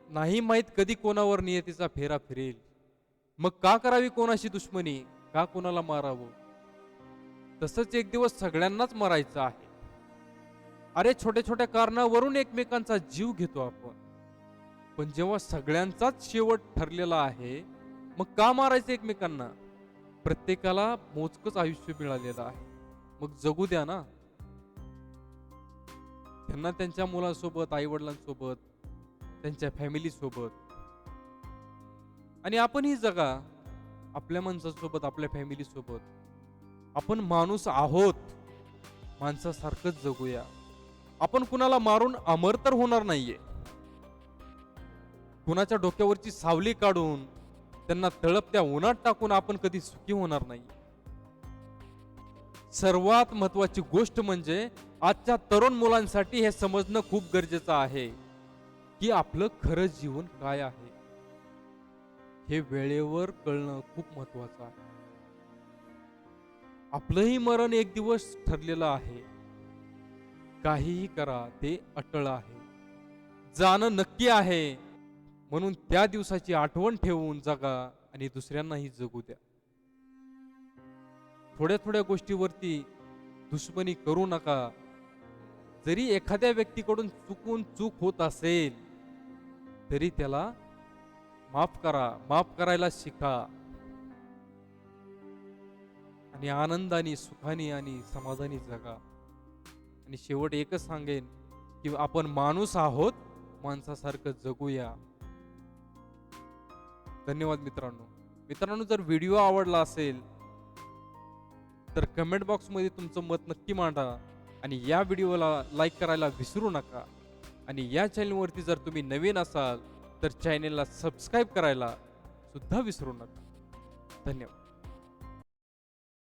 नाही माहीत कधी कोणावर नियतीचा फेरा फिरेल. मग का करावी कोणाशी दुश्मनी, का कोणाला मारावं? तसंच एक दिवस सगळ्यांनाच मरायचं आहे. अरे छोट्या छोट्या कारणावरून एकमेकांचा जीव घेतो आपण. पण जेव्हा सगळ्यांचाच शेवट ठरलेला आहे, मग का मारायचं एकमेकांना? प्रत्येकाला मोजकच आयुष्य मिळालेलं आहे, मग जगू द्या ना. त्यांना त्यांच्या मुलांसोबत, आई वडिलांसोबत, त्यांच्या फॅमिली सोबत, आणि आपणही जगा आपल्या माणसासोबत, आपल्या फॅमिली सोबत. आपण माणूस आहोत, माणसासारखंच जगूया. आपण कुणाला मारून अमर तर होणार नाहीये. कुणाच्या डोक्यावरची सावली काढून त्यांना तळपत्या उन्हात टाकून आपण कधी सुखी होणार नाही. सर्वात महत्वाची गोष्ट म्हणजे आजच्या तरुण मुलांसाठी हे समजणं खूप गरजेचं आहे की आपलं खरं जीवन काय आहे. हे वेळेवर कळणं खूप महत्वाचं आहे. आपलंही मरण एक दिवस ठरलेलं आहे. काहीही करा ते अटळ आहे. जाणं नक्की आहे. म्हणून त्या दिवसाची आठवण ठेवून जगा आणि दुसऱ्यांनाही जगू द्या. थोड्या थोड्या गोष्टीवरती दुश्मनी करू नका. जरी एखाद्या व्यक्तीकडून चुकून चूक होत असेल तरी त्याला माफ करा, माफ करायला शिका आणि आनंदाने, सुखाने आणि समाधानी जगा. आणि शेवट एकच सांगेन की आपण माणूस आहोत, माणसासारखं जगूया. धन्यवाद मित्रांनो. मित्रांनो, जर व्हिडिओ आवडला असेल तर कमेंट बॉक्स मध्ये तुमचं मत नक्की मांडा आणि या व्हिडिओला लाईक करायला विसरू नका. आणि या चॅनलवरती जर तुम्ही नवीन असाल तर चॅनलला सबस्क्राईब करायला सुद्धा विसरू नका. धन्यवाद.